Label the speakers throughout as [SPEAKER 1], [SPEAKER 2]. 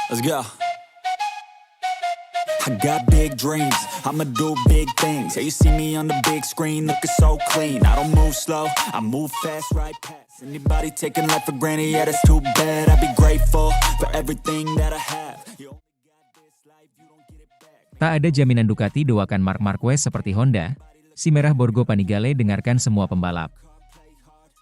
[SPEAKER 1] Let's go. I got big dreams, I'ma do big things. Yeah, you see me on the big screen, looking so clean. I don't move slow, I move fast, right past anybody taking life for granted, yeah, that's too bad. I'd be grateful for everything that I have. You only got this life, you don't get it back.
[SPEAKER 2] Tak ada jaminan Ducati doakan Marc Marquez seperti Honda. Si Merah Borgo Panigale dengarkan semua pembalap.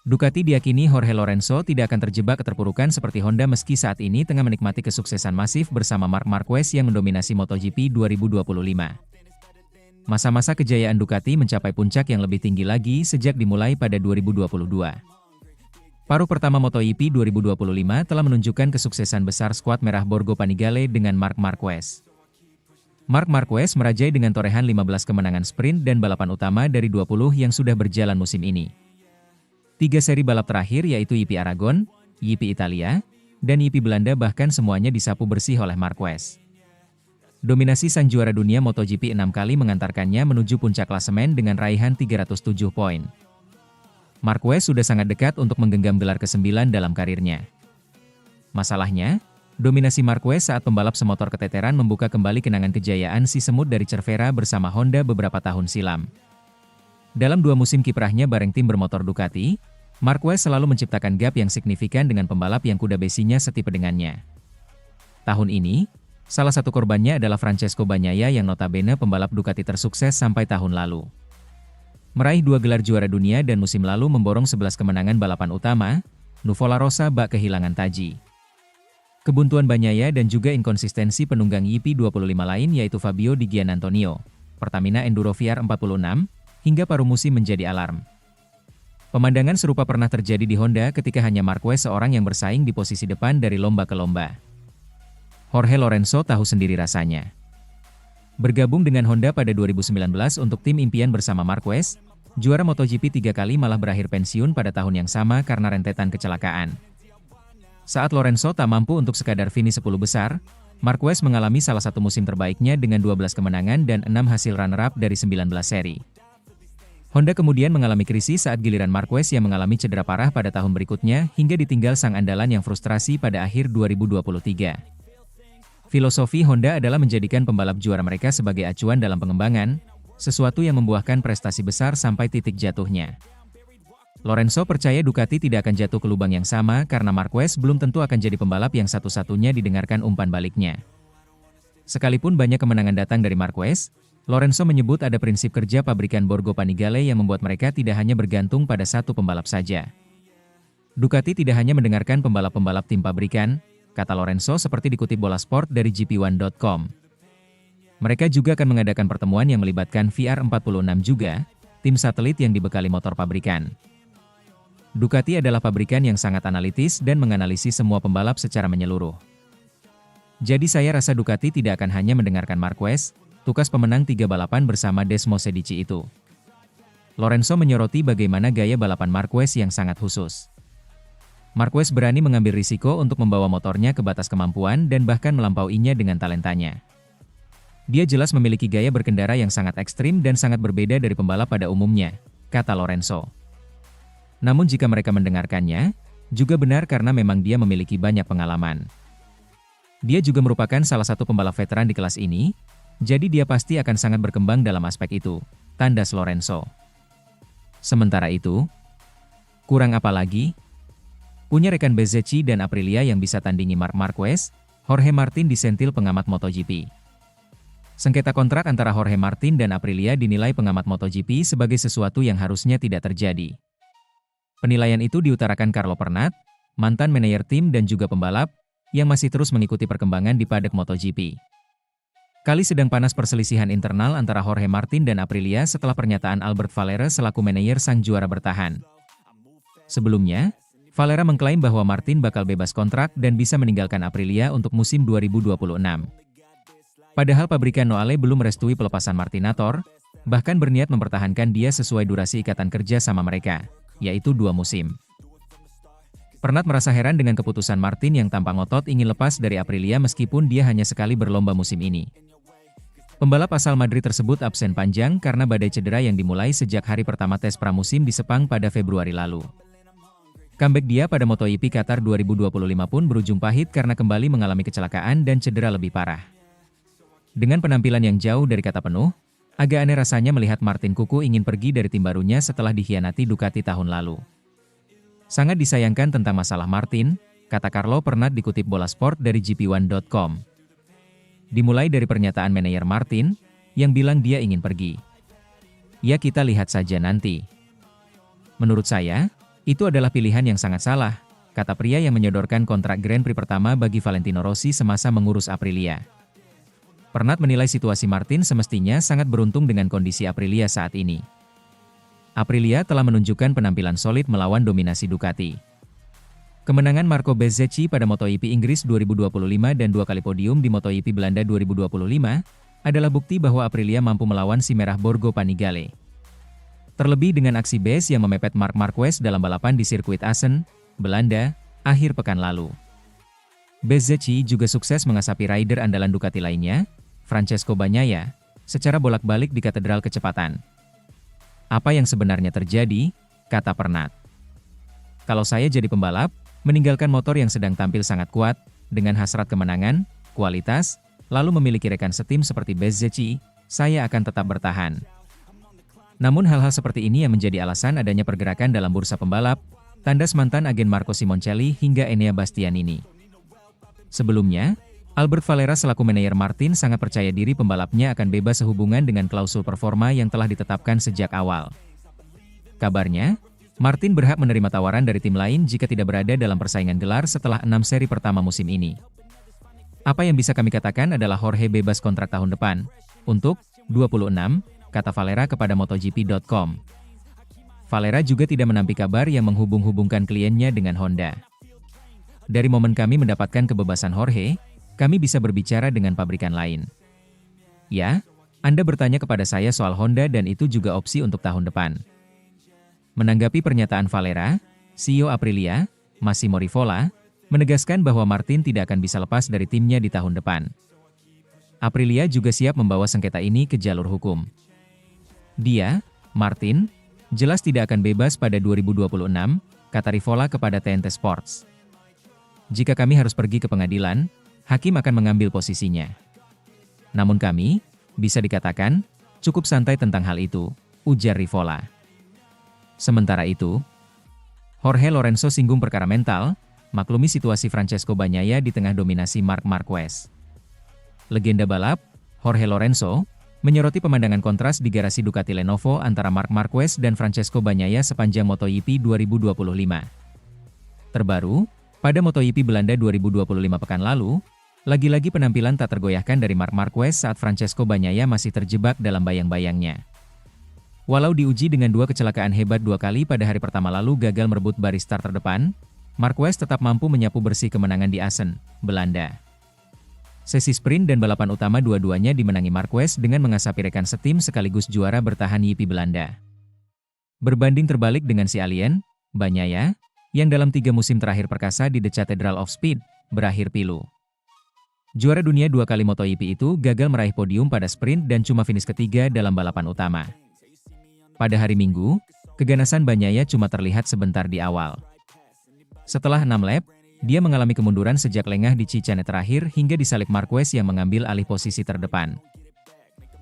[SPEAKER 2] Ducati diyakini Jorge Lorenzo tidak akan terjebak keterpurukan seperti Honda meski saat ini tengah menikmati kesuksesan masif bersama Marc Marquez yang mendominasi MotoGP 2025. Masa-masa kejayaan Ducati mencapai puncak yang lebih tinggi lagi sejak dimulai pada 2022. Paruh pertama MotoGP 2025 telah menunjukkan kesuksesan besar skuad Merah Borgo Panigale dengan Marc Marquez. Marc Marquez merajai dengan torehan 15 kemenangan sprint dan balapan utama dari 20 yang sudah berjalan musim ini. 3 seri balap terakhir yaitu GP Aragon, GP Italia, dan GP Belanda bahkan semuanya disapu bersih oleh Marquez. Dominasi sang juara dunia MotoGP 6 kali mengantarkannya menuju puncak klasemen dengan raihan 307 poin. Marquez sudah sangat dekat untuk menggenggam gelar ke-9 dalam karirnya. Masalahnya, dominasi Marquez saat pembalap semotor keteteran membuka kembali kenangan kejayaan si semut dari Cervera bersama Honda beberapa tahun silam. Dalam 2 musim kiprahnya bareng tim bermotor Ducati, Marquez selalu menciptakan gap yang signifikan dengan pembalap yang kuda besinya setipe dengannya. Tahun ini, salah satu korbannya adalah Francesco Bagnaia yang notabene pembalap Ducati tersukses sampai tahun lalu. Meraih 2 gelar juara dunia dan musim lalu memborong 11 kemenangan balapan utama, Nuvola Rosa bak kehilangan taji. Kebuntuan Bagnaia dan juga inkonsistensi penunggang GP 25 lain yaitu Fabio Di Giannantonio, Pertamina Enduro VR46, hingga paruh musim menjadi alarm. Pemandangan serupa pernah terjadi di Honda ketika hanya Marquez seorang yang bersaing di posisi depan dari lomba ke lomba. Jorge Lorenzo tahu sendiri rasanya. Bergabung dengan Honda pada 2019 untuk tim impian bersama Marquez, juara MotoGP 3 kali malah berakhir pensiun pada tahun yang sama karena rentetan kecelakaan. Saat Lorenzo tak mampu untuk sekadar finish 10 besar, Marquez mengalami salah satu musim terbaiknya dengan 12 kemenangan dan 6 hasil runner-up dari 19 seri. Honda kemudian mengalami krisis saat giliran Marquez yang mengalami cedera parah pada tahun berikutnya hingga ditinggal sang andalan yang frustrasi pada akhir 2023. Filosofi Honda adalah menjadikan pembalap juara mereka sebagai acuan dalam pengembangan, sesuatu yang membuahkan prestasi besar sampai titik jatuhnya. Lorenzo percaya Ducati tidak akan jatuh ke lubang yang sama karena Marquez belum tentu akan jadi pembalap yang satu-satunya didengarkan umpan baliknya. Sekalipun banyak kemenangan datang dari Marquez, Lorenzo menyebut ada prinsip kerja pabrikan Borgo Panigale yang membuat mereka tidak hanya bergantung pada satu pembalap saja. Ducati tidak hanya mendengarkan pembalap-pembalap tim pabrikan, kata Lorenzo seperti dikutip Bola Sport dari GP1.com. Mereka juga akan mengadakan pertemuan yang melibatkan VR46 juga, tim satelit yang dibekali motor pabrikan. Ducati adalah pabrikan yang sangat analitis dan menganalisis semua pembalap secara menyeluruh. Jadi saya rasa Ducati tidak akan hanya mendengarkan Marquez, tukas pemenang 3 balapan bersama Desmos Sedici itu. Lorenzo menyoroti bagaimana gaya balapan Marquez yang sangat khusus. Marquez berani mengambil risiko untuk membawa motornya ke batas kemampuan dan bahkan melampauinya dengan talentanya. Dia jelas memiliki gaya berkendara yang sangat ekstrim dan sangat berbeda dari pembalap pada umumnya, kata Lorenzo. Namun jika mereka mendengarkannya, juga benar karena memang dia memiliki banyak pengalaman. Dia juga merupakan salah satu pembalap veteran di kelas ini, jadi dia pasti akan sangat berkembang dalam aspek itu, tandas Lorenzo. Sementara itu, kurang apa lagi? Punya rekan Bezzecchi dan Aprilia yang bisa tandingi Marc Marquez, Jorge Martin disentil pengamat MotoGP. Sengketa kontrak antara Jorge Martin dan Aprilia dinilai pengamat MotoGP sebagai sesuatu yang harusnya tidak terjadi. Penilaian itu diutarakan Carlo Pernat, mantan manajer tim dan juga pembalap, yang masih terus mengikuti perkembangan di paddock MotoGP. Kali sedang panas perselisihan internal antara Jorge Martin dan Aprilia setelah pernyataan Albert Valera selaku manajer sang juara bertahan. Sebelumnya, Valera mengklaim bahwa Martin bakal bebas kontrak dan bisa meninggalkan Aprilia untuk musim 2026. Padahal pabrikan Noale belum merestui pelepasan Martinator, bahkan berniat mempertahankan dia sesuai durasi ikatan kerja sama mereka, yaitu 2 musim. Pernat merasa heran dengan keputusan Martin yang tampak ngotot ingin lepas dari Aprilia meskipun dia hanya sekali berlomba musim ini. Pembalap asal Madrid tersebut absen panjang karena badai cedera yang dimulai sejak hari pertama tes pramusim di Sepang pada Februari lalu. Comeback dia pada MotoGP Qatar 2025 pun berujung pahit karena kembali mengalami kecelakaan dan cedera lebih parah. Dengan penampilan yang jauh dari kata penuh, agak aneh rasanya melihat Martin Kuku ingin pergi dari tim barunya setelah dikhianati Ducati tahun lalu. Sangat disayangkan tentang masalah Martin, kata Carlo Pernat dikutip Bola Sport dari GP1.com. Dimulai dari pernyataan manajer Martin, yang bilang dia ingin pergi. Ya kita lihat saja nanti. Menurut saya, itu adalah pilihan yang sangat salah, kata pria yang menyodorkan kontrak Grand Prix pertama bagi Valentino Rossi semasa mengurus Aprilia. Pernat menilai situasi Martin semestinya sangat beruntung dengan kondisi Aprilia saat ini. Aprilia telah menunjukkan penampilan solid melawan dominasi Ducati. Kemenangan Marco Bezzecchi pada MotoGP Inggris 2025 dan 2 kali podium di MotoGP Belanda 2025 adalah bukti bahwa Aprilia mampu melawan si merah Borgo Panigale. Terlebih dengan aksi Bez yang memepet Marc Marquez dalam balapan di sirkuit Assen, Belanda, akhir pekan lalu. Bezzecchi juga sukses mengasapi rider andalan Ducati lainnya, Francesco Bagnaia, secara bolak-balik di katedral kecepatan. Apa yang sebenarnya terjadi, kata Pernat. Kalau saya jadi pembalap, meninggalkan motor yang sedang tampil sangat kuat, dengan hasrat kemenangan, kualitas, lalu memiliki rekan setim seperti Bezzecchi, saya akan tetap bertahan. Namun hal-hal seperti ini yang menjadi alasan adanya pergerakan dalam bursa pembalap, tandas mantan agen Marco Simoncelli hingga Enea Bastianini. Sebelumnya, Albert Valera selaku manajer Martin sangat percaya diri pembalapnya akan bebas sehubungan dengan klausul performa yang telah ditetapkan sejak awal. Kabarnya, Martin berhak menerima tawaran dari tim lain jika tidak berada dalam persaingan gelar setelah 6 seri pertama musim ini. Apa yang bisa kami katakan adalah Jorge bebas kontrak tahun depan, untuk 26, kata Valera kepada MotoGP.com. Valera juga tidak menampik kabar yang menghubung-hubungkan kliennya dengan Honda. Dari momen kami mendapatkan kebebasan Jorge, kami bisa berbicara dengan pabrikan lain. Ya, Anda bertanya kepada saya soal Honda dan itu juga opsi untuk tahun depan. Menanggapi pernyataan Valera, CEO Aprilia, Massimo Rivola, menegaskan bahwa Martin tidak akan bisa lepas dari timnya di tahun depan. Aprilia juga siap membawa sengketa ini ke jalur hukum. Dia, Martin, jelas tidak akan bebas pada 2026, kata Rivola kepada TNT Sports. Jika kami harus pergi ke pengadilan, hakim akan mengambil posisinya. Namun kami, bisa dikatakan, cukup santai tentang hal itu, ujar Rivola. Sementara itu, Jorge Lorenzo singgung perkara mental, maklumi situasi Francesco Bagnaia di tengah dominasi Marc Marquez. Legenda balap, Jorge Lorenzo, menyoroti pemandangan kontras di garasi Ducati Lenovo antara Marc Marquez dan Francesco Bagnaia sepanjang MotoGP 2025. Terbaru, pada MotoGP Belanda 2025 pekan lalu, lagi-lagi penampilan tak tergoyahkan dari Marc Marquez saat Francesco Bagnaia masih terjebak dalam bayang-bayangnya. Walau diuji dengan 2 kecelakaan hebat 2 kali pada hari pertama lalu gagal merebut baris start terdepan, Marquez tetap mampu menyapu bersih kemenangan di Assen, Belanda. Sesi sprint dan balapan utama dua-duanya dimenangi Marquez dengan mengasapi rekan setim sekaligus juara bertahan YP Belanda. Berbanding terbalik dengan si alien, Bagnaia, yang dalam 3 musim terakhir perkasa di The Cathedral of Speed, berakhir pilu. Juara dunia 2 kali MotoGP itu gagal meraih podium pada sprint dan cuma finish ketiga dalam balapan utama. Pada hari Minggu, keganasan Bagnaia cuma terlihat sebentar di awal. Setelah 6 lap, dia mengalami kemunduran sejak lengah di Cicane terakhir hingga disalip Marquez yang mengambil alih posisi terdepan.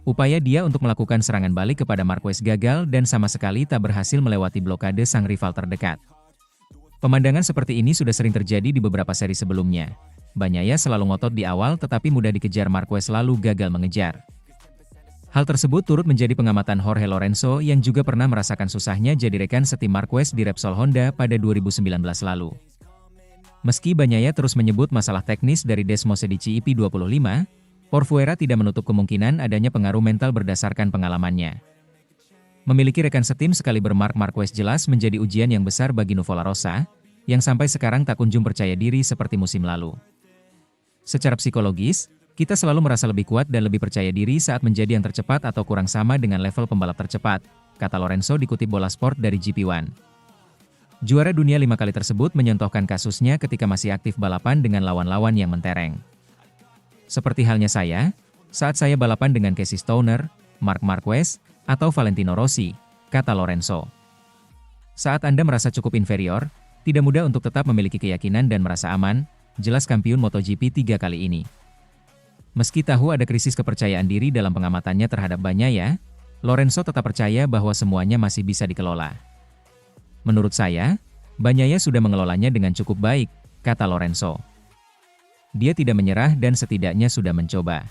[SPEAKER 2] Upaya dia untuk melakukan serangan balik kepada Marquez gagal dan sama sekali tak berhasil melewati blokade sang rival terdekat. Pemandangan seperti ini sudah sering terjadi di beberapa seri sebelumnya. Bagnaia selalu ngotot di awal tetapi mudah dikejar Marquez lalu gagal mengejar. Hal tersebut turut menjadi pengamatan Jorge Lorenzo yang juga pernah merasakan susahnya jadi rekan setim Marquez di Repsol Honda pada 2019 lalu. Meski Bagnaia terus menyebut masalah teknis dari Desmosedici EP25, Porfuera tidak menutup kemungkinan adanya pengaruh mental berdasarkan pengalamannya. Memiliki rekan setim sekaliber Marc Marquez jelas menjadi ujian yang besar bagi Nuvola Rosa, yang sampai sekarang tak kunjung percaya diri seperti musim lalu. Secara psikologis, kita selalu merasa lebih kuat dan lebih percaya diri saat menjadi yang tercepat atau kurang sama dengan level pembalap tercepat, kata Lorenzo dikutip Bola Sport dari GP1. Juara dunia 5 kali tersebut menyontohkan kasusnya ketika masih aktif balapan dengan lawan-lawan yang mentereng. Seperti halnya saya, saat saya balapan dengan Casey Stoner, Marc Marquez, atau Valentino Rossi, kata Lorenzo. Saat Anda merasa cukup inferior, Tidak mudah untuk tetap memiliki keyakinan dan merasa aman, jelas kampiun MotoGP 3 kali ini. Meski tahu ada krisis kepercayaan diri dalam pengamatannya terhadap Bagnaia, Lorenzo tetap percaya bahwa semuanya masih bisa dikelola. Menurut saya, Bagnaia sudah mengelolanya dengan cukup baik, kata Lorenzo. Dia tidak menyerah dan setidaknya sudah mencoba.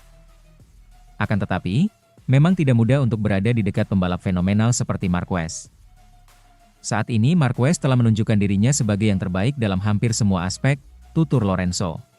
[SPEAKER 2] Akan tetapi, memang tidak mudah untuk berada di dekat pembalap fenomenal seperti Marquez. Saat ini Marquez telah menunjukkan dirinya sebagai yang terbaik dalam hampir semua aspek, tutur Lorenzo.